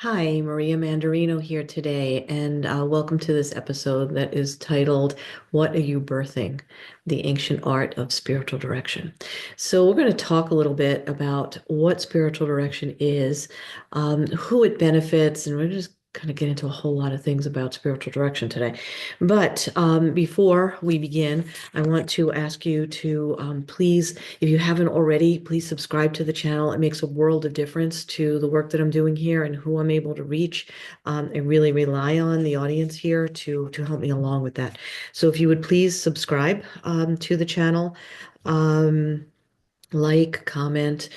Hi, Maria Mandarino here today, and welcome to this episode that is titled, What Are You Birthing? The Ancient Art of Spiritual Direction. So, we're going to talk a little bit about what spiritual direction is, who it benefits, and we're just kind of get into a whole lot of things about spiritual direction today. But before we begin, I want to ask you to please, if you haven't already, please subscribe to the channel. It makes a world of difference to the work that I'm doing here and who I'm able to reach. I really rely on the audience here to help me along with that. So if you would please subscribe to the channel, um, like, comment,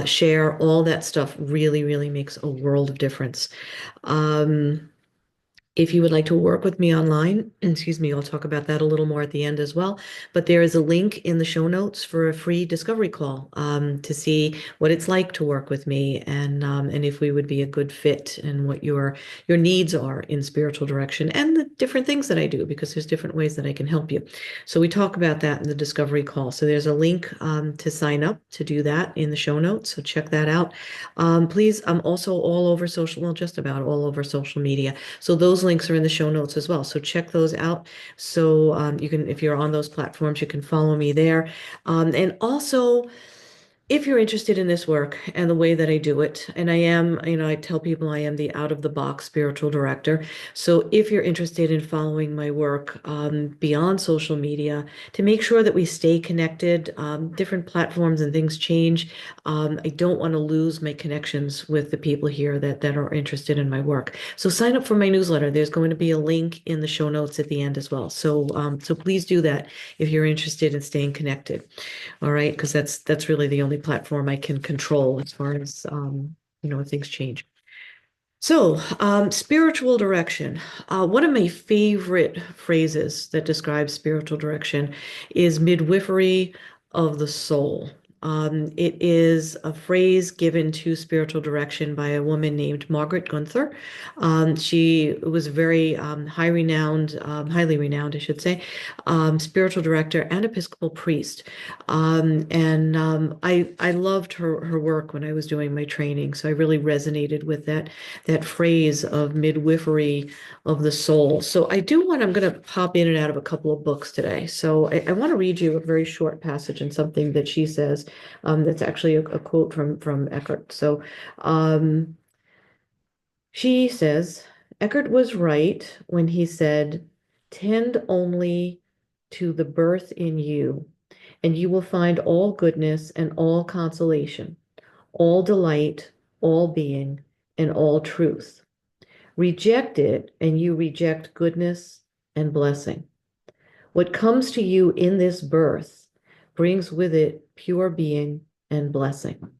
share, all that stuff really makes a world of difference. Um, if you would like to work with me online, excuse me, I'll talk about that a little more at the end as well. But there is a link in the show notes for a free discovery call to see what it's like to work with me and if we would be a good fit and what your needs are in spiritual direction and the different things that I do because there's different ways that I can help you. So we talk about that in the discovery call. So there's a link to sign up to do that in the show notes. So check that out. Please, I'm also all over social, well, just about all over social media. So those links are in the show notes as well. So check those out. So you can, if you're on those platforms, you can follow me there. And also, if you're interested in this work and the way that I do it, and I am, I tell people I am the out of the box spiritual director. So if you're interested in following my work beyond social media, to make sure that we stay connected, different platforms and things change. I don't want to lose my connections with the people here that are interested in my work. So sign up for my newsletter. There's going to be a link in the show notes at the end as well. So please do that if you're interested in staying connected. All right, because that's really the only platform I can control as far as if things change. So, spiritual direction. One of my favorite phrases that describes spiritual direction is midwifery of the soul. It is a phrase given to spiritual direction by a woman named Margaret Gunther. She was very highly renowned, I should say, spiritual director and Episcopal priest. I loved her work when I was doing my training, so I really resonated with that phrase of midwifery of the soul. So I'm going to pop in and out of a couple of books today. So I want to read you a very short passage and something that she says that's actually a quote from Eckhart. So she says, Eckhart was right when he said, tend only to the birth in you, and you will find all goodness and all consolation, all delight, all being, and all truth. Reject it, and you reject goodness and blessing. What comes to you in this birth brings with it pure being and blessing.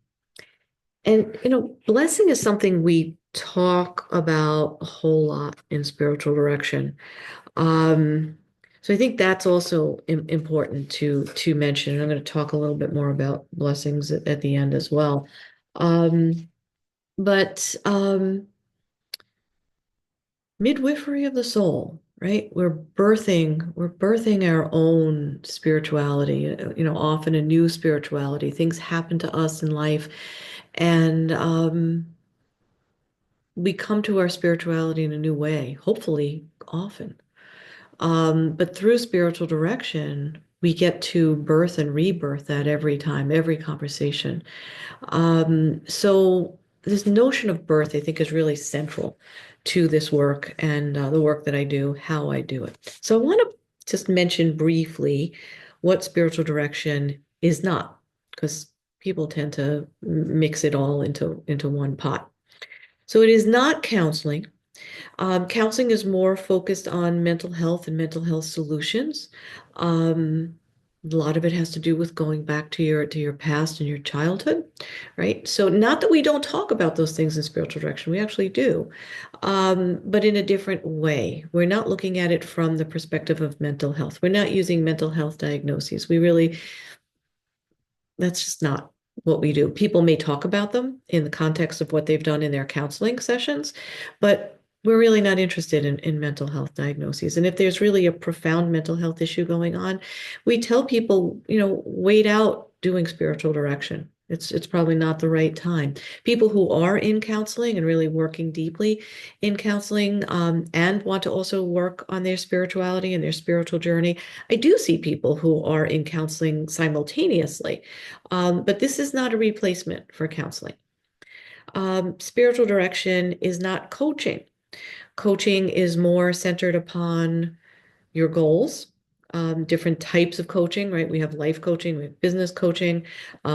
And, blessing is something we talk about a whole lot in spiritual direction. So I think that's also important to mention. And I'm going to talk a little bit more about blessings at the end as well. Um, but midwifery of the soul, right? We're birthing our own spirituality, often a new spirituality. Things happen to us in life, and we come to our spirituality in a new way, hopefully often. But through spiritual direction, we get to birth and rebirth that every time, every conversation. So this notion of birth, I think, is really central to this work and the work that I do, how I do it. So I want to just mention briefly what spiritual direction is not, because people tend to mix it all into one pot. So it is not counseling. Counseling is more focused on mental health and mental health solutions. Um, a lot of it has to do with going back to your past and your childhood, right? So not that we don't talk about those things in spiritual direction, we actually do, but in a different way. We're not looking at it from the perspective of mental health. We're not using mental health diagnoses. That's just not what we do. People may talk about them in the context of what they've done in their counseling sessions, but we're really not interested in mental health diagnoses. And if there's really a profound mental health issue going on, we tell people, wait out doing spiritual direction. It's probably not the right time. People who are in counseling and really working deeply in counseling, and want to also work on their spirituality and their spiritual journey. I do see people who are in counseling simultaneously, but this is not a replacement for counseling. Spiritual direction is not coaching. Coaching is more centered upon your goals, different types of coaching, right? We have life coaching, we have business coaching,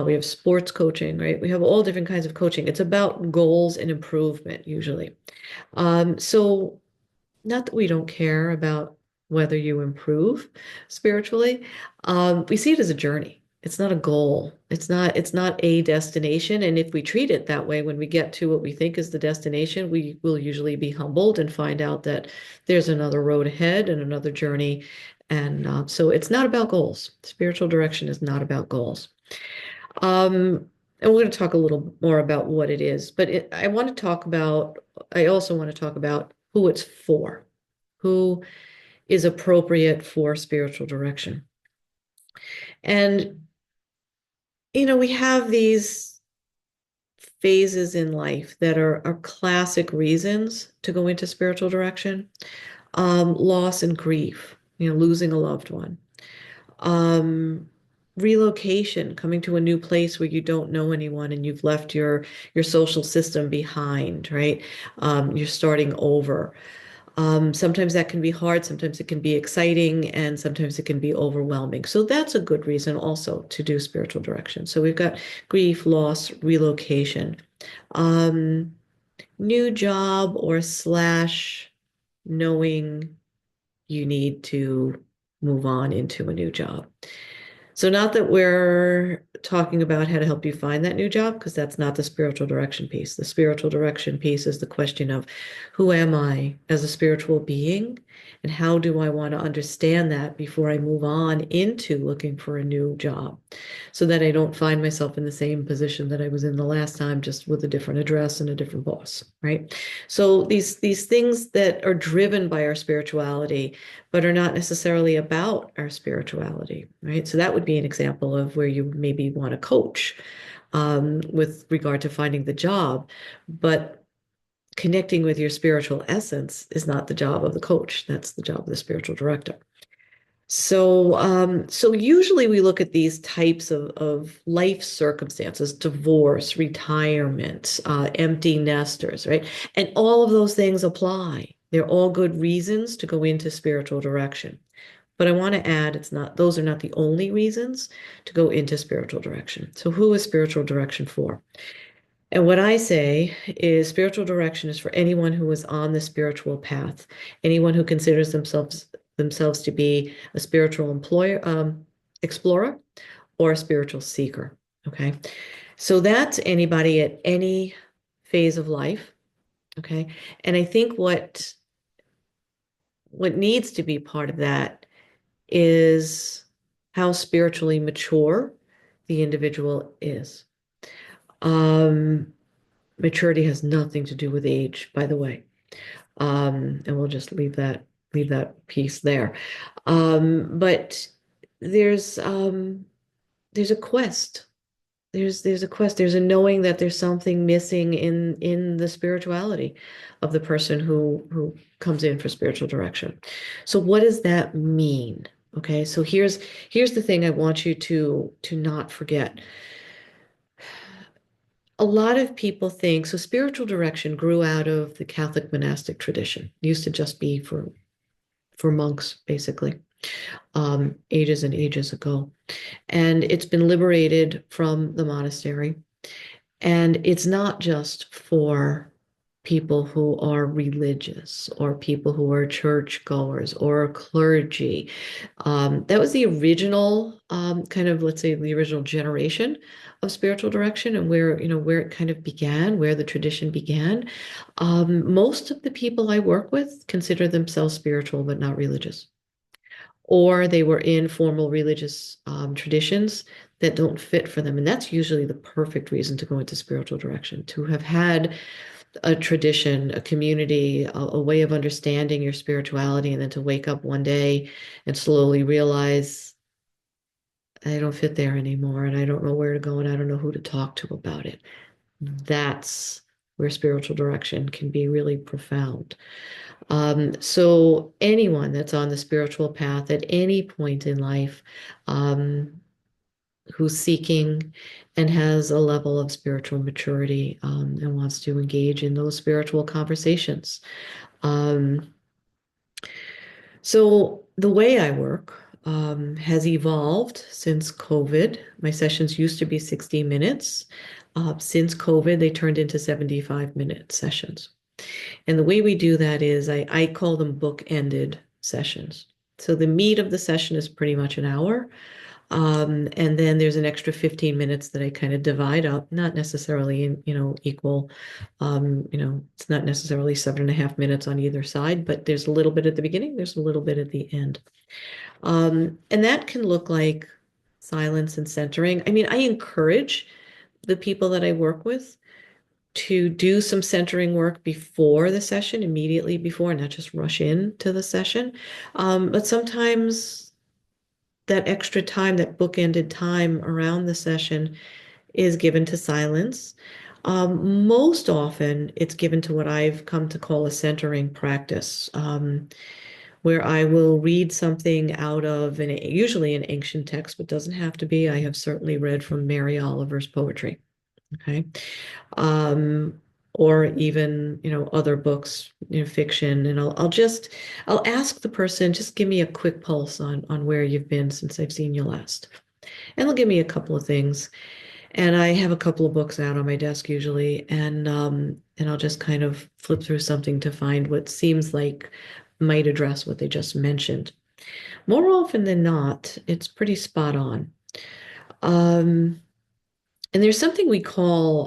we have sports coaching, right? We have all different kinds of coaching. It's about goals and improvement usually. So not that we don't care about whether you improve spiritually. We see it as a journey. It's not a goal. It's not a destination. And if we treat it that way, when we get to what we think is the destination, we will usually be humbled and find out that there's another road ahead and another journey. And so it's not about goals. Spiritual direction is not about goals. And we're going to talk a little more about what it is, but I also want to talk about who it's for, who is appropriate for spiritual direction. And, we have these phases in life that are classic reasons to go into spiritual direction. Loss and grief, losing a loved one. Um, Relocation, coming to a new place where you don't know anyone and you've left your social system behind, right? You're starting over. Sometimes that can be hard, sometimes it can be exciting, and sometimes it can be overwhelming. So that's a good reason also to do spiritual direction. So we've got grief, loss, relocation, um, new job or slash knowing you need to move on into a new job. So not that we're talking about how to help you find that new job, because that's not the spiritual direction piece. The spiritual direction piece is the question of who am I as a spiritual being, and how do I want to understand that before I move on into looking for a new job, so that I don't find myself in the same position that I was in the last time, just with a different address and a different boss, right? So these things that are driven by our spirituality but are not necessarily about our spirituality, right? So that would be an example of where you maybe want to coach, with regard to finding the job, but connecting with your spiritual essence is not the job of the coach. That's the job of the spiritual director. So usually we look at these types of life circumstances, divorce, retirement, empty nesters, right? And all of those things apply. They're all good reasons to go into spiritual direction. But I want to add, those are not the only reasons to go into spiritual direction. So who is spiritual direction for? And what I say is spiritual direction is for anyone who is on the spiritual path, anyone who considers themselves to be a spiritual explorer or a spiritual seeker. Okay. So that's anybody at any phase of life. Okay. And I think what needs to be part of that is how spiritually mature the individual is. Um, Maturity has nothing to do with age, by the way. And we'll just leave that piece there. But there's there's a quest. There's a quest. There's a knowing that there's something missing in the spirituality of the person who comes in for spiritual direction. So what does that mean? Okay, so here's the thing I want you to not forget. A lot of people think so. Spiritual direction grew out of the Catholic monastic tradition. It used to just be for monks, basically, ages and ages ago, and it's been liberated from the monastery. And it's not just for people who are religious or people who are churchgoers or clergy. That was the original kind of, let's say, the original generation of spiritual direction, and where it kind of began, where the tradition began. Most of the people I work with consider themselves spiritual but not religious, or they were in formal religious traditions that don't fit for them. And that's usually the perfect reason to go into spiritual direction, to have had a tradition, a community, a way of understanding your spirituality, and then to wake up one day and slowly realize I don't fit there anymore, and I don't know where to go, and I don't know who to talk to about it. That's where spiritual direction can be really profound. So anyone that's on the spiritual path at any point in life, um, who's seeking and has a level of spiritual maturity, and wants to engage in those spiritual conversations. Um, so the way I work has evolved since COVID. My sessions used to be 60 minutes. Since COVID, they turned into 75-minute sessions. And the way we do that is I call them book-ended sessions. So the meat of the session is pretty much an hour. And then there's an extra 15 minutes that I kind of divide up, not necessarily in, equal, it's not necessarily 7.5 minutes on either side, but there's a little bit at the beginning, there's a little bit at the end. And that can look like silence and centering. I mean, I encourage the people that I work with to do some centering work before the session, immediately before, not just rush into the session. But sometimes that extra time, that bookended time around the session is given to silence. Most often, it's given to what I've come to call a centering practice, where I will read something out of usually an ancient text, but doesn't have to be. I have certainly read from Mary Oliver's poetry. Okay. Um, or even, other books, fiction, and I'll ask the person, just give me a quick pulse on where you've been since I've seen you last. And they'll give me a couple of things. And I have a couple of books out on my desk usually, and I'll just kind of flip through something to find what seems like might address what they just mentioned. More often than not, it's pretty spot on. Um, And there's something we call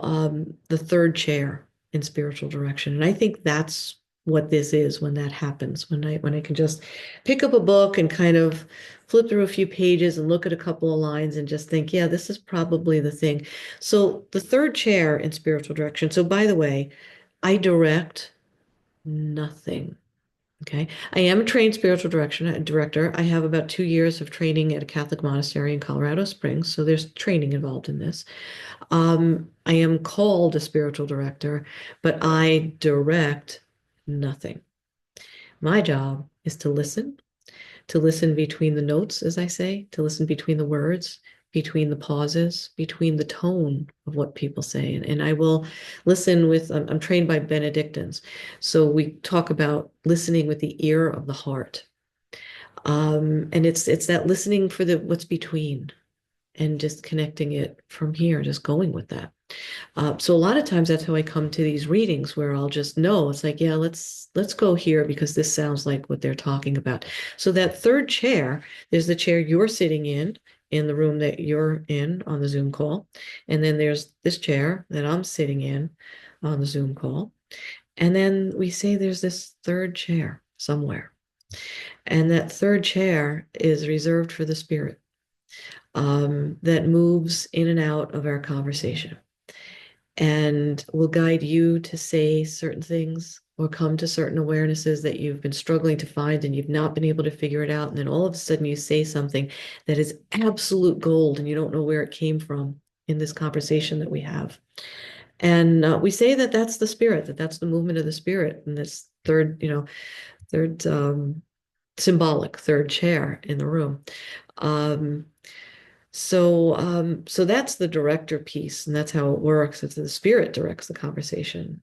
the third chair in spiritual direction. And I think that's what this is when that happens, when I can just pick up a book and kind of flip through a few pages and look at a couple of lines and just think, yeah, this is probably the thing. So the third chair in spiritual direction. So by the way, I direct nothing. Okay. I am a trained spiritual director. I have about 2 years of training at a Catholic monastery in Colorado Springs. So there's training involved in this. I am called a spiritual director, but I direct nothing. My job is to listen between the notes, as I say, to listen between the words, between the pauses, between the tone of what people say. And I will listen with, I'm trained by Benedictines. So we talk about listening with the ear of the heart. And it's that listening for the what's between and just connecting it from here, just going with that. So a lot of times that's how I come to these readings where I'll just know it's like, yeah, let's go here because this sounds like what they're talking about. So that third chair is the chair you're sitting in the room that you're in on the Zoom call. And then there's this chair that I'm sitting in on the Zoom call. And then we say there's this third chair somewhere. And that third chair is reserved for the spirit, that moves in and out of our conversation and will guide you to say certain things or come to certain awarenesses that you've been struggling to find and you've not been able to figure it out. And then all of a sudden you say something that is absolute gold and you don't know where it came from in this conversation that we have. And we say that that's the spirit, that's the movement of the spirit, and this third symbolic third chair in the room. Um, so that's the director piece, and that's how it works. It's the spirit directs the conversation.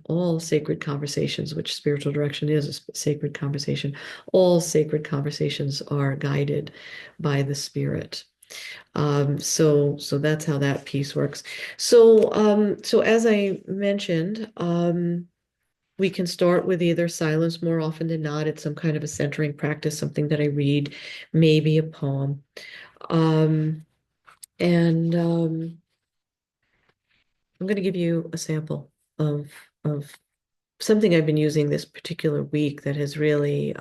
All sacred conversations, which spiritual direction is a sacred conversation, all sacred conversations are guided by the spirit. So that's how that piece works. So as I mentioned, we can start with either silence. More often than not, it's some kind of a centering practice, something that I read, maybe a poem. Um, and I'm going to give you a sample of something I've been using this particular week that has really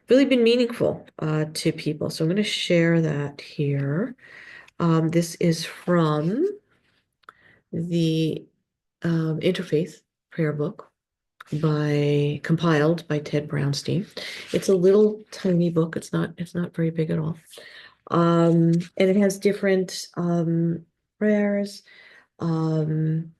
been meaningful to people. So I'm going to share that here. This is from the Interfaith Prayer Book compiled by Ted Brownstein. It's a little tiny book. It's not very big at all. And it has different prayers, um,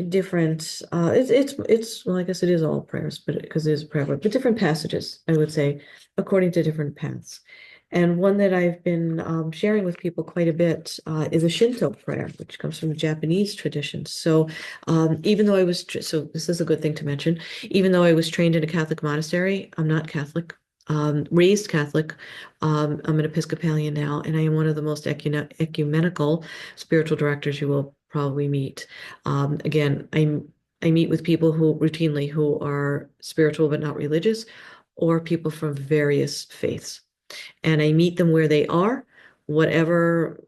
different it's well, I guess it is all prayers, but because it is a prayer book, but different passages, I would say, according to different paths. And one that I've been sharing with people quite a bit is a Shinto prayer, which comes from the Japanese tradition. So even though so this is a good thing to mention, even though I was trained in a Catholic monastery, I'm not Catholic. Raised Catholic. I'm an Episcopalian now, and I am one of the most ecumenical spiritual directors you will probably meet. Again, I meet with people who routinely who are spiritual but not religious, or people from various faiths, and I meet them where they are. Whatever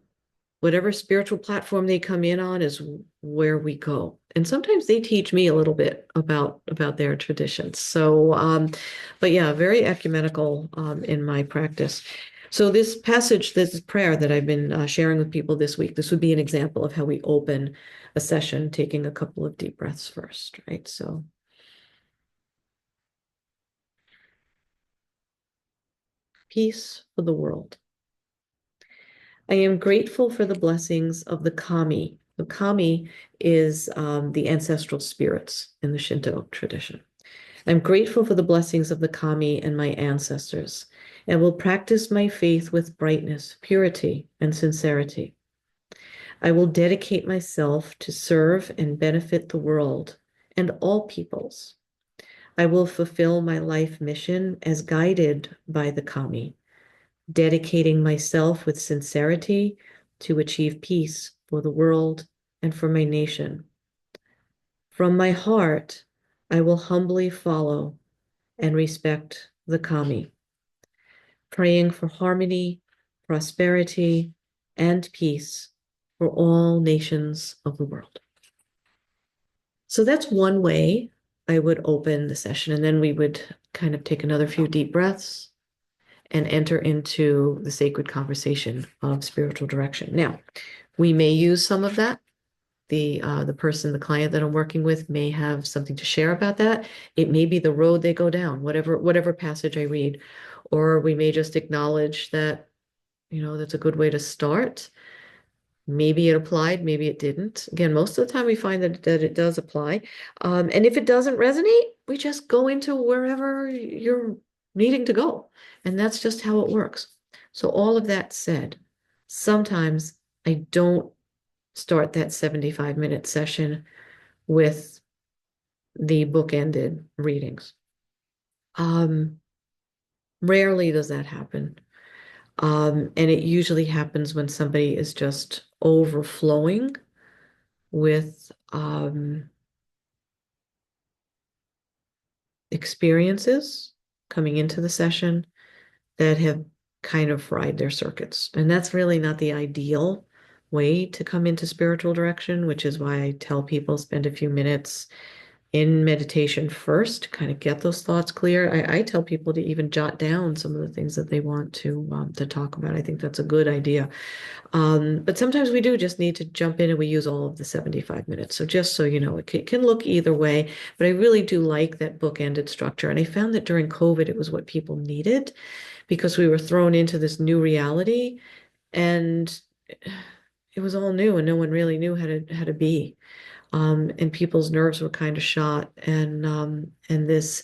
whatever spiritual platform they come in on is where we go. And sometimes they teach me a little bit about their traditions. So, but yeah, very ecumenical in my practice. So this passage, this prayer that I've been sharing with people this week, this would be an example of how we open a session, taking a couple of deep breaths first, right? So, peace for the world. I am grateful for the blessings of the kami. The kami is the ancestral spirits in the Shinto tradition. I'm grateful for the blessings of the kami and my ancestors, and will practice my faith with brightness, purity, and sincerity. I will dedicate myself to serve and benefit the world and all peoples. I will fulfill my life mission as guided by the kami, dedicating myself with sincerity to achieve peace for the world and for my nation. From my heart, I will humbly follow and respect the kami, praying for harmony, prosperity, and peace for all nations of the world. So that's one way I would open the session, and then we would kind of take another few deep breaths and enter into the sacred conversation of spiritual direction. Now, we may use some of that. The person, the client that I'm working with may have something to share about that. It may be the road they go down, whatever passage I read, or we may just acknowledge that, that's a good way to start. Maybe it applied, maybe it didn't. Again, most of the time we find that it does apply. And if it doesn't resonate, we just go into wherever you're needing to go. And that's just how it works. So all of that said, sometimes I don't start that 75-minute session with the bookended readings. Rarely does that happen. And it usually happens when somebody is just overflowing with experiences coming into the session that have kind of fried their circuits. And that's really not the ideal way to come into spiritual direction, which is why I tell people spend a few minutes in meditation first, kind of get those thoughts clear. I tell people to even jot down some of the things that they want to talk about. I think that's a good idea. But sometimes we do just need to jump in and we use all of the 75 minutes. So just so you know, it can look either way, but I really do like that bookended structure. And I found that during COVID, it was what people needed because we were thrown into this new reality and it was all new and no one really knew how to be. And people's nerves were kind of shot and this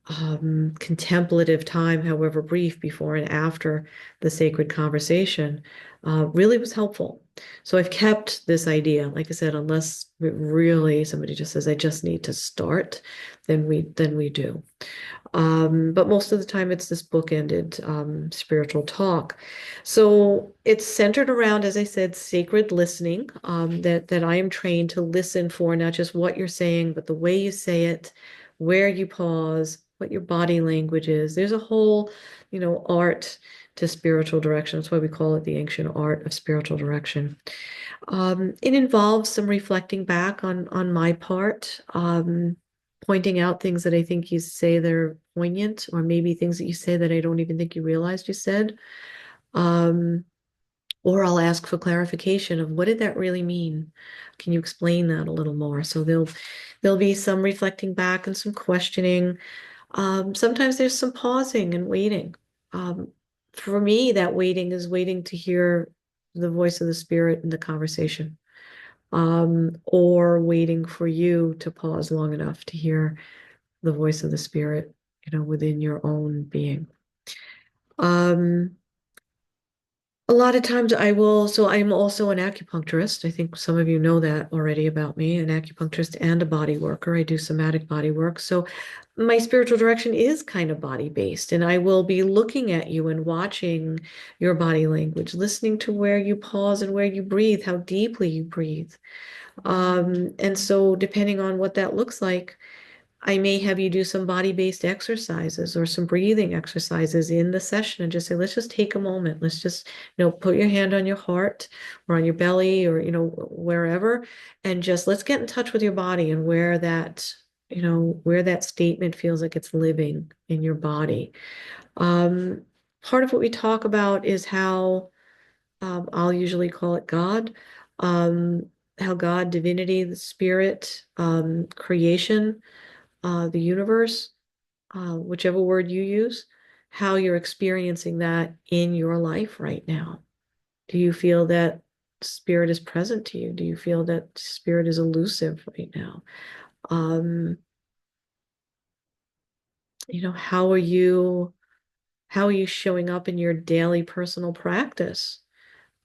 contemplative time, however brief, before and after the sacred conversation, really was helpful. So I've kept this idea, like I said, unless really somebody just says, I just need to start, then we do. But most of the time it's this bookended spiritual talk. So it's centered around, as I said, sacred listening, that I am trained to listen for not just what you're saying, but the way you say it, where you pause, what your body language is. There's a whole, art to spiritual direction. That's why we call it the ancient art of spiritual direction. It involves some reflecting back on my part, pointing out things that I think you say that are poignant, or maybe things that you say that I don't even think you realized you said. Um, or I'll ask for clarification of what did that really mean? Can you explain that a little more? So there'll be some reflecting back and some questioning. Sometimes there's some pausing and waiting. Um, For me, that waiting is waiting to hear the voice of the spirit in the conversation, or waiting for you to pause long enough to hear the voice of the spirit, within your own being. Um, a lot of times so I'm also an acupuncturist. I think some of you know that already about me, an acupuncturist and a body worker. I do somatic body work. So my spiritual direction is kind of body based, and I will be looking at you and watching your body language, listening to where you pause and where you breathe, how deeply you breathe. And so depending on what that looks like, I may have you do some body-based exercises or some breathing exercises in the session and just say, let's just take a moment. Let's just, put your hand on your heart or on your belly or, wherever, and just let's get in touch with your body and where that statement feels like it's living in your body. Um, Part of what we talk about is how I'll usually call it God, um, how God, divinity, the spirit, creation, the universe, whichever word you use, how you're experiencing that in your life right now. Do you feel that spirit is present to you? Do you feel that spirit is elusive right now? Um, how are you showing up in your daily personal practice,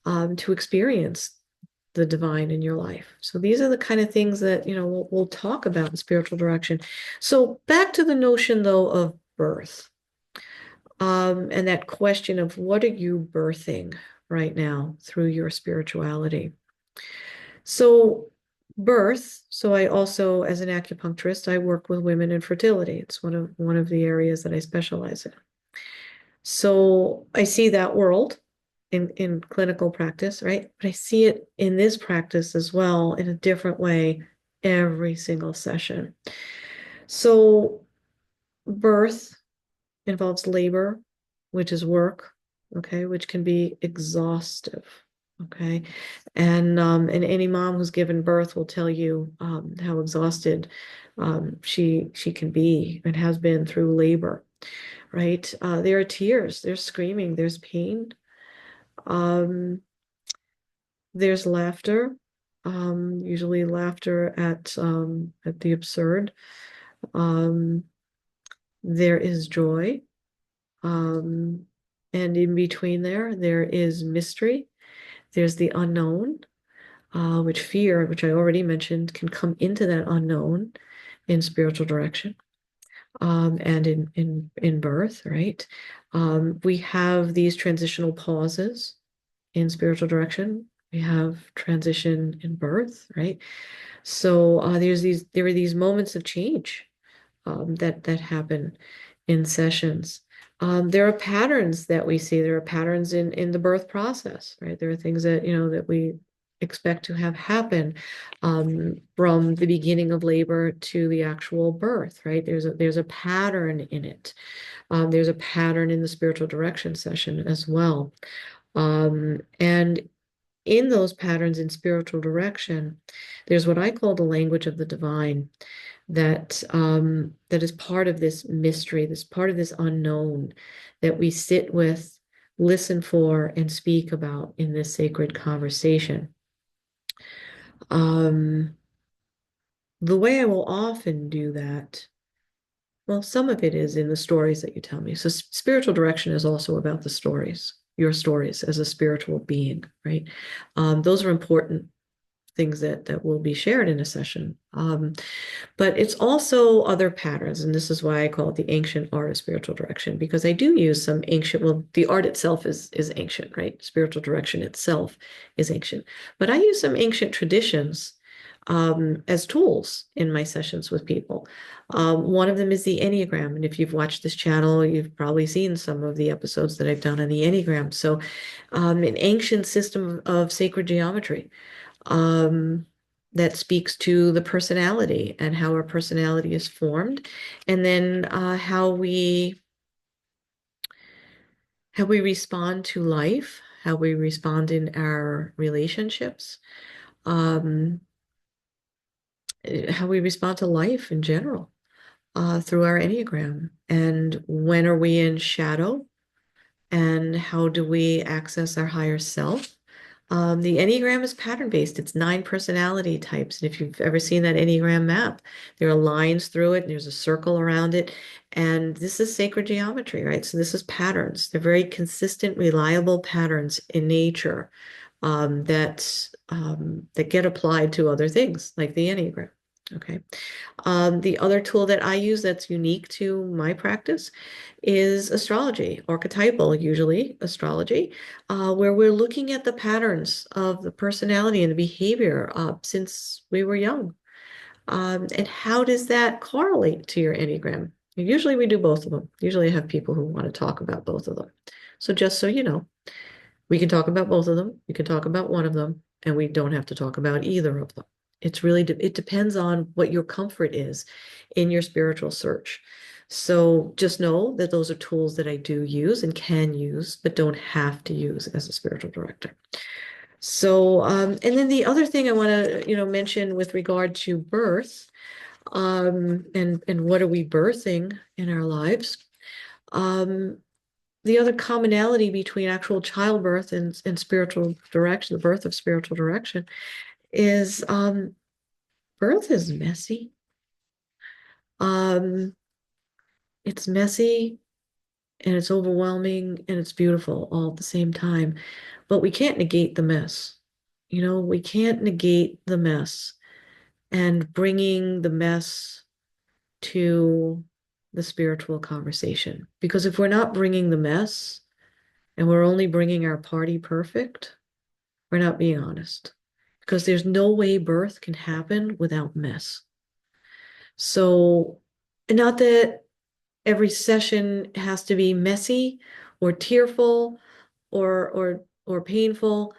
to experience the divine in your life? So these are the kind of things that, we'll talk about in spiritual direction. So back to the notion though of birth. And that question of what are you birthing right now through your spirituality? So, so I also, as an acupuncturist, I work with women in fertility. It's one of the areas that I specialize in. So I see that world in clinical practice, right? But I see it in this practice as well in a different way every single session. So birth involves labor, which is work, okay, which can be exhaustive, okay. And any mom who's given birth will tell you how exhausted she can be and has been through labor, right? There are tears, there's screaming, there's pain, um, there's laughter, usually laughter at the absurd. Um, there is joy. Um, and in between there is mystery. There's the unknown, which fear, which I already mentioned, can come into that unknown in spiritual direction, and in birth, right? We have these transitional pauses in spiritual direction. We have transition in birth, right? So there are these moments of change, that happen in sessions. There are patterns that we see. There are patterns in the birth process, right? There are things that that we expect to have happen, from the beginning of labor to the actual birth, right? There's a pattern in it. There's a pattern in the spiritual direction session as well. And in those patterns in spiritual direction, there's what I call the language of the divine that is part of this mystery, this part of this unknown that we sit with, listen for, and speak about in this sacred conversation. Um, the way I will often do that, well, some of it is in the stories that you tell me. So spiritual direction is also about the stories, your stories as a spiritual being, right? Those are important things that will be shared in a session. But it's also other patterns, and this is why I call it the ancient art of spiritual direction, because I do use some ancient, well, the art itself is ancient, right? Spiritual direction itself is ancient. But I use some ancient traditions as tools in my sessions with people. One of them is the Enneagram. And if you've watched this channel, you've probably seen some of the episodes that I've done on the Enneagram. So an ancient system of sacred geometry, um, that speaks to the personality and how our personality is formed, and then how we respond to life, how we respond in our relationships, um, how we respond to life in general, through our Enneagram, and when are we in shadow and how do we access our higher self? The Enneagram is pattern-based. It's 9 personality types. And if you've ever seen that Enneagram map, there are lines through it, and there's a circle around it. And this is sacred geometry, right? So this is patterns. They're very consistent, reliable patterns in nature that get applied to other things, like the Enneagram. Okay. The other tool that I use that's unique to my practice is astrology, archetypal, usually astrology, where we're looking at the patterns of the personality and the behavior since we were young. And how does that correlate to your Enneagram? Usually we do both of them. Usually I have people who want to talk about both of them. So just so you know, we can talk about both of them. You can talk about one of them, and we don't have to talk about either of them. It's really, it depends on what your comfort is in your spiritual search. So just know that those are tools that I do use and can use, but don't have to use as a spiritual director. So, and then the other thing I want to, mention with regard to birth, and what are we birthing in our lives? Um, the other commonality between actual childbirth and spiritual direction, the birth of spiritual direction, is birth is messy. Um, it's messy and it's overwhelming and it's beautiful all at the same time. But we can't negate the mess. We can't negate the mess and bringing the mess to the spiritual conversation. Because if we're not bringing the mess and we're only bringing our party perfect, we're not being honest. Because there's no way birth can happen without mess. So, not that every session has to be messy or tearful or painful,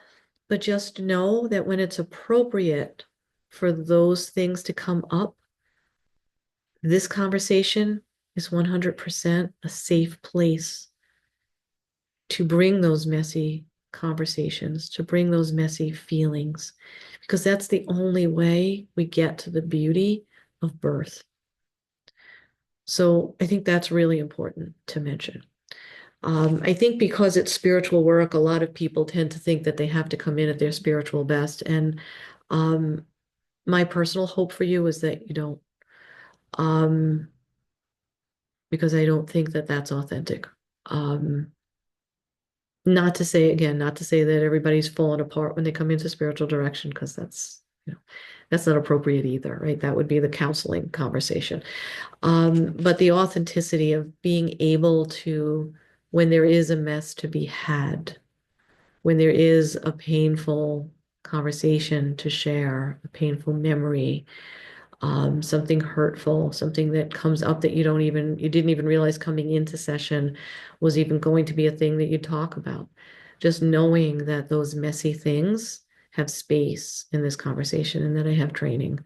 but just know that when it's appropriate for those things to come up, this conversation is 100% a safe place to bring those messy conversations, to bring those messy feelings, because that's the only way we get to the beauty of birth. So I think that's really important to mention. I think because it's spiritual work, a lot of people tend to think that they have to come in at their spiritual best. And um, my personal hope for you is that you don't, um, because I don't think that that's authentic. Um, Not to say, again, not to say that everybody's falling apart when they come into spiritual direction, because that's not appropriate either, right? That would be the counseling conversation. But the authenticity of being able to, when there is a mess to be had, when there is a painful conversation to share, a painful memory, something hurtful, something that comes up that you didn't even realize coming into session was even going to be a thing that you talk about. Just knowing that those messy things have space in this conversation and that I have training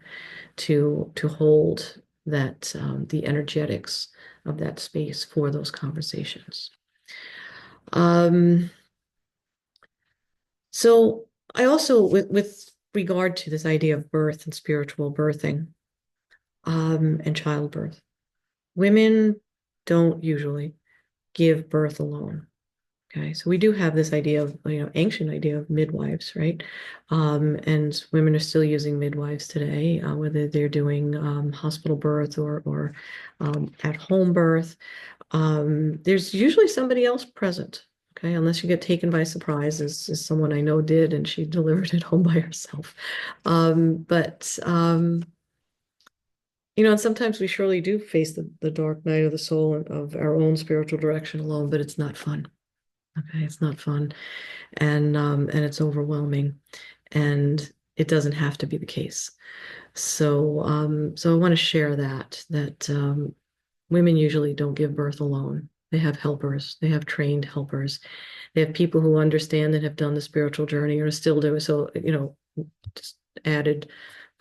to hold that the energetics of that space for those conversations. Um, so I also, with regard to this idea of birth and spiritual birthing, and childbirth. Women don't usually give birth alone. Okay, so we do have this idea of, ancient idea of midwives, right? And women are still using midwives today, whether they're doing hospital birth or at home birth. There's usually somebody else present, okay, unless you get taken by surprise, as someone I know did, and she delivered at home by herself. But and sometimes we surely do face the dark night of the soul of our own spiritual direction alone, but it's not fun. Okay, it's not fun. And it's overwhelming. And it doesn't have to be the case. So I want to share that women usually don't give birth alone. They have helpers, they have trained helpers, they have people who understand and have done the spiritual journey or are still doing so, just added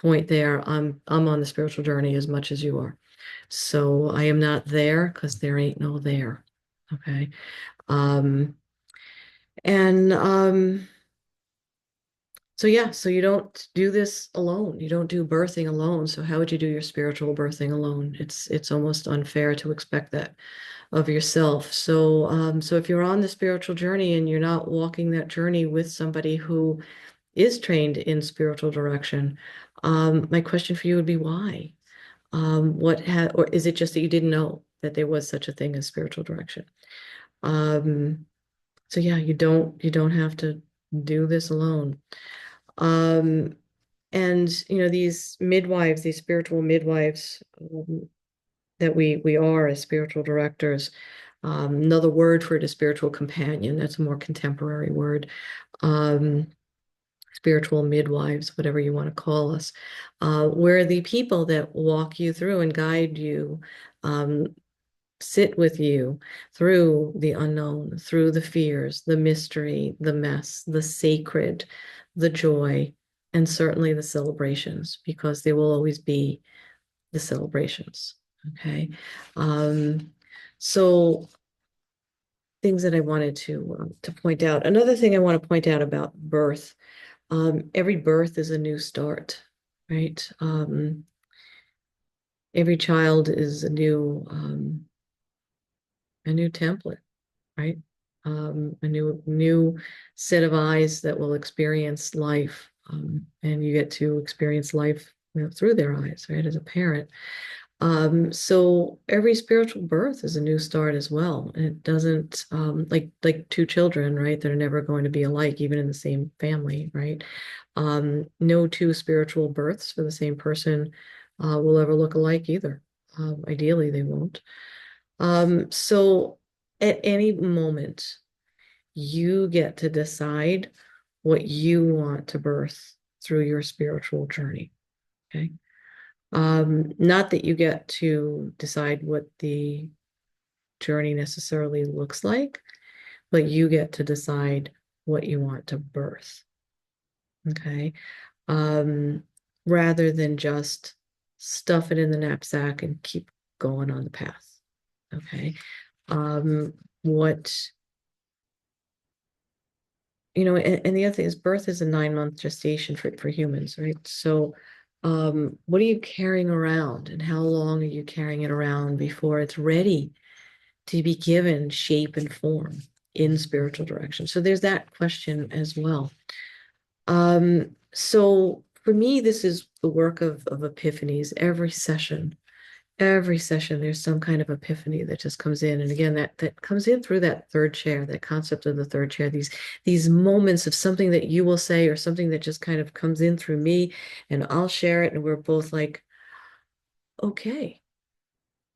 point there. I'm on the spiritual journey as much as you are. So I am not there because there ain't no there. Okay. Um, and So yeah, so you don't do this alone. You don't do birthing alone. So how would you do your spiritual birthing alone? It's almost unfair to expect that of yourself. So if you're on the spiritual journey and you're not walking that journey with somebody who is trained in spiritual direction, my question for you would be why? What had, or is it just that you didn't know that there was such a thing as spiritual direction? Um, so yeah, you don't have to do this alone. Um, and these midwives, these spiritual midwives, that we are as spiritual directors. Another word for it is spiritual companion. That's a more contemporary word. Um, Spiritual midwives, whatever you want to call us. We're the people that walk you through and guide you, um, sit with you through the unknown, through the fears, the mystery, the mess, the sacred, the joy, and certainly the celebrations, because there will always be the celebrations. Okay. Um, so things that I wanted to point out. Another thing I want to point out about birth, every birth is a new start, right? Every child is a new template, right? A new set of eyes that will experience life, and you get to experience life, through their eyes, right? As a parent. So every spiritual birth is a new start as well. And it doesn't, like two children, right? They're never going to be alike, even in the same family, right? No two spiritual births for the same person will ever look alike either. Ideally, they won't. So at any moment, you get to decide what you want to birth through your spiritual journey. Okay. Not that you get to decide what the journey necessarily looks like, but you get to decide what you want to birth. Okay. Um, Rather than just stuff it in the knapsack and keep going on the path. Okay. What, and the other thing is birth is a 9-month gestation for humans, right? So, what are you carrying around and how long are you carrying it around before it's ready to be given shape and form in spiritual direction? So there's that question as well. So for me, this is the work of epiphanies. Every session, there's some kind of epiphany that just comes in. And again, that comes in through that third chair, that concept of the third chair, these moments of something that you will say or something that just kind of comes in through me, and I'll share it, and we're both like, okay,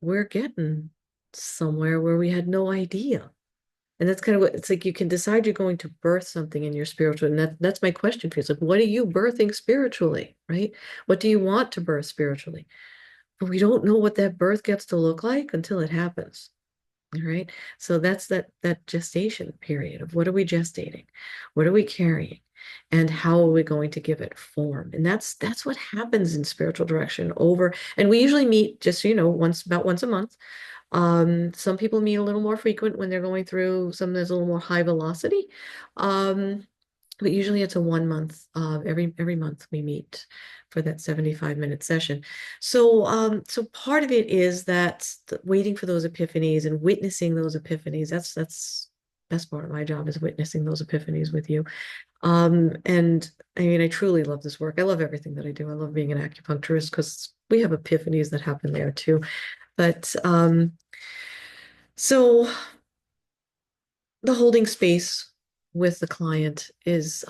we're getting somewhere where we had no idea. And that's kind of what it's like. You can decide you're going to birth something in your spiritual, and that's my question for you. It's like, what are you birthing spiritually, right? What do you want to birth spiritually? But we don't know what that birth gets to look like until it happens. All right. So that's that gestation period of what are we gestating? What are we carrying? And how are we going to give it form? And that's what happens in spiritual direction over. And we usually meet just so you know, once a month. Some people meet a little more frequent when they're going through some that's a little more high velocity. Um, but usually it's a 1 month, every month we meet for that 75-minute session. So part of it is that waiting for those epiphanies and witnessing those epiphanies. That's part of my job, is witnessing those epiphanies with you. And I mean, I truly love this work. I love everything that I do. I love being an acupuncturist because we have epiphanies that happen there too. But so the holding space with the client is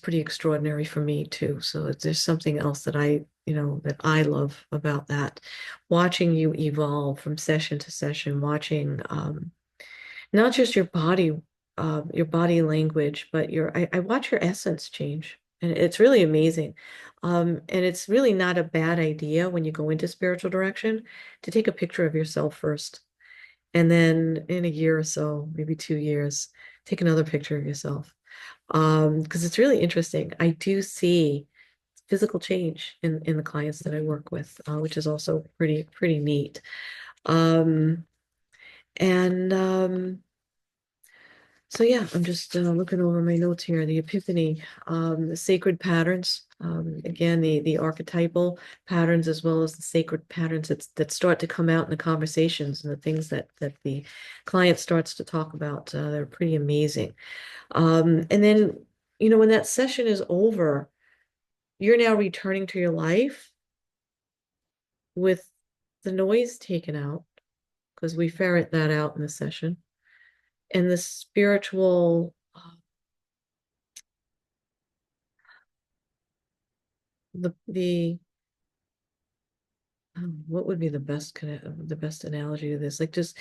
pretty extraordinary for me too. So there's something else that I love about that. Watching you evolve from session to session, watching not just your body language, but I watch your essence change. And it's really amazing. And it's really not a bad idea when you go into spiritual direction to take a picture of yourself first. And then in a year or so, maybe 2 years, take another picture of yourself. Because it's really interesting. I do see physical change in the clients that I work with, which is also pretty neat. Um, and So yeah, I'm just looking over my notes here. The epiphany, the sacred patterns, again, the archetypal patterns as well as the sacred patterns that start to come out in the conversations and the things that the client starts to talk about. They're pretty amazing. And then, when that session is over, you're now returning to your life with the noise taken out because we ferret that out in the session, and the spiritual. The what would be the best analogy to this? Like just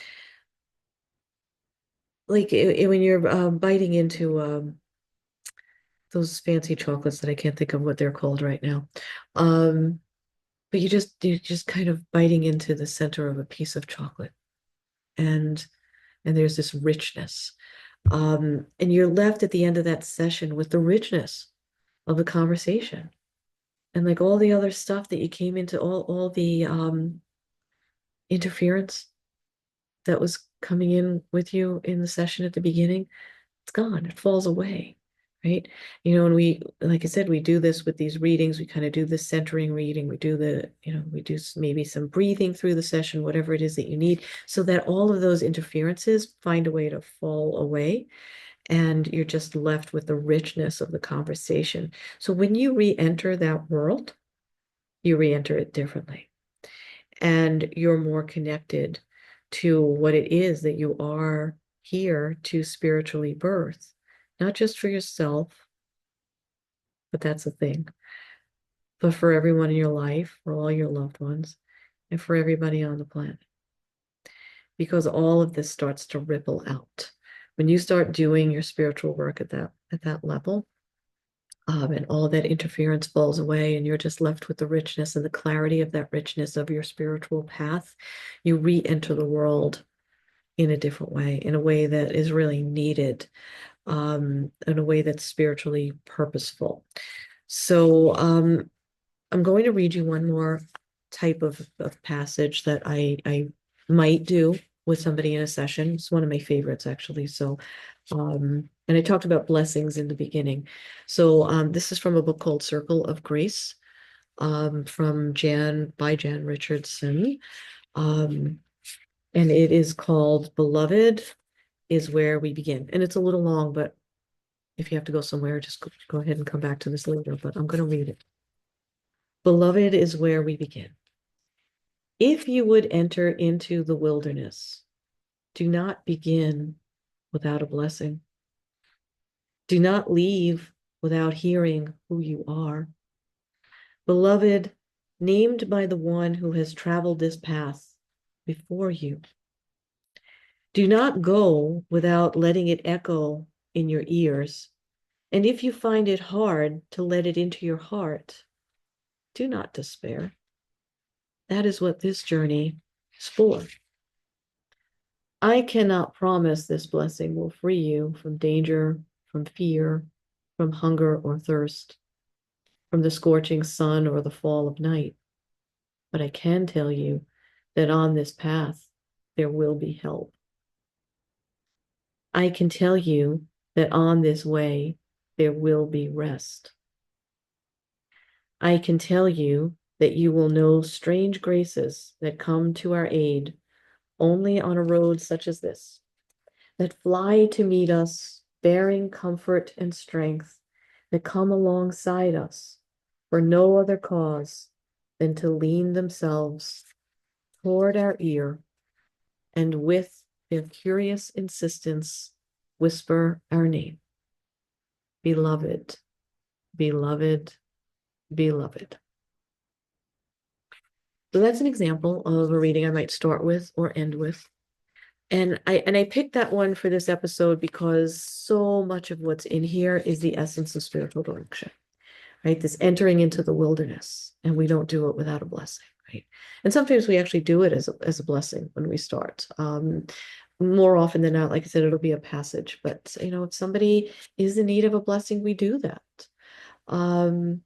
like when you're biting into those fancy chocolates that I can't think of what they're called right now. Um, but you're just kind of biting into the center of a piece of chocolate, and there's this richness. And you're left at the end of that session with the richness of the conversation. And like all the other stuff that you came into, all the interference that was coming in with you in the session at the beginning, it's gone. It falls away, right? And like I said, we do this with these readings. We kind of do this centering reading. We do we do maybe some breathing through the session, whatever it is that you need, so that all of those interferences find a way to fall away. And you're just left with the richness of the conversation. So when you re-enter that world, you re-enter it differently, and you're more connected to what it is that you are here to spiritually birth, not just for yourself, but that's the thing, but for everyone in your life, for all your loved ones, and for everybody on the planet. Because all of this starts to ripple out. When you start doing your spiritual work at that level, and all that interference falls away, and you're just left with the richness and the clarity of that richness of your spiritual path, you re-enter the world in a different way, in a way that is really needed, in a way that's spiritually purposeful. So I'm going to read you one more type of passage that I might do with somebody in a session. It's one of my favorites, actually. So, and I talked about blessings in the beginning. So this is from a book called Circle of Grace, by Jan Richardson. Um, and it is called Beloved is Where We Begin. And it's a little long, but if you have to go somewhere, just go ahead and come back to this later, but I'm going to read it. Beloved is where we begin. If you would enter into the wilderness, do not begin without a blessing. Do not leave without hearing who you are. Beloved, named by the one who has traveled this path before you. Do not go without letting it echo in your ears. And if you find it hard to let it into your heart, do not despair. That is what this journey is for. I cannot promise this blessing will free you from danger, from fear, from hunger or thirst, from the scorching sun or the fall of night. But I can tell you that on this path, there will be help. I can tell you that on this way, there will be rest. I can tell you that you will know strange graces that come to our aid only on a road such as this, that fly to meet us, bearing comfort and strength, that come alongside us for no other cause than to lean themselves toward our ear and with their curious insistence whisper our name. Beloved, beloved, beloved. So that's an example of a reading I might start with or end with. And I picked that one for this episode because so much of what's in here is the essence of spiritual direction, right? This entering into the wilderness, and we don't do it without a blessing, right? And sometimes we actually do it as a blessing when we start. More often than not, like I said, it'll be a passage, but if somebody is in need of a blessing, we do that. Um,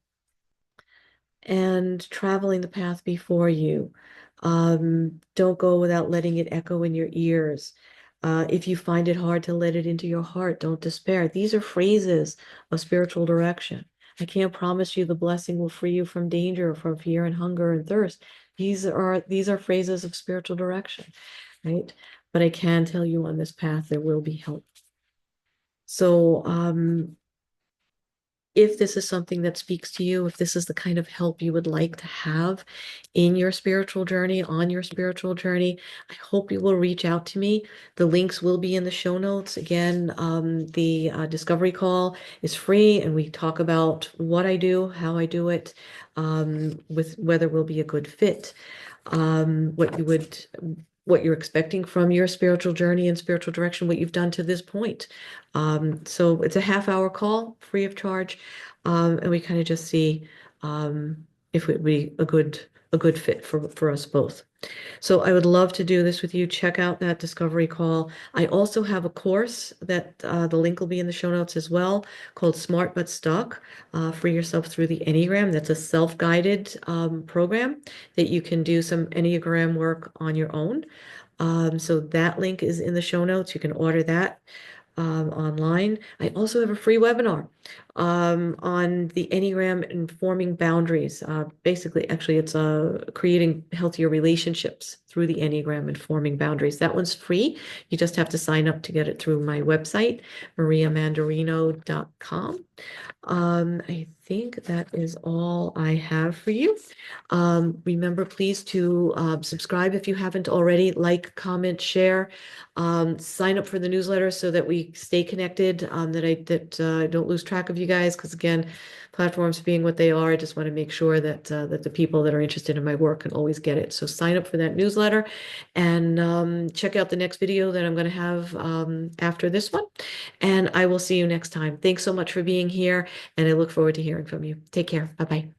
and traveling the path before you. Don't go without letting it echo in your ears. If you find it hard to let it into your heart, don't despair. These are phrases of spiritual direction. I can't promise you the blessing will free you from danger, from fear and hunger and thirst. These are phrases of spiritual direction, right? But I can tell you on this path there will be help. So, if this is something that speaks to you, if this is the kind of help you would like to have in your spiritual journey, on your spiritual journey, I hope you will reach out to me. The links will be in the show notes. Again, the discovery call is free, and we talk about what I do, how I do it, with whether we'll be a good fit, what you would. What you're expecting from your spiritual journey and spiritual direction, what you've done to this point. So it's a half-hour call, free of charge, and we kind of just see if it would be a good fit for us both. So I would love to do this with you. Check out that discovery call. I also have a course that the link will be in the show notes as well, called Smart But Stuck. Free yourself through the Enneagram. That's a self-guided program that you can do some Enneagram work on your own. So that link is in the show notes. You can order that online. I also have a free webinar on the Enneagram and forming boundaries. Basically, actually, it's creating healthier relationships through the Enneagram and forming boundaries. That one's free. You just have to sign up to get it through my website, mariamandarino.com. I think that is all I have for you. Remember, please, to subscribe if you haven't already, like, comment, share, sign up for the newsletter so that we stay connected, that I don't lose track of you guys. Because again, platforms being what they are, I just want to make sure that the people that are interested in my work can always get it. So sign up for that newsletter, and check out the next video that I'm going to have after this one. And I will see you next time. Thanks so much for being here, and I look forward to hearing from you. Take care. Bye-bye.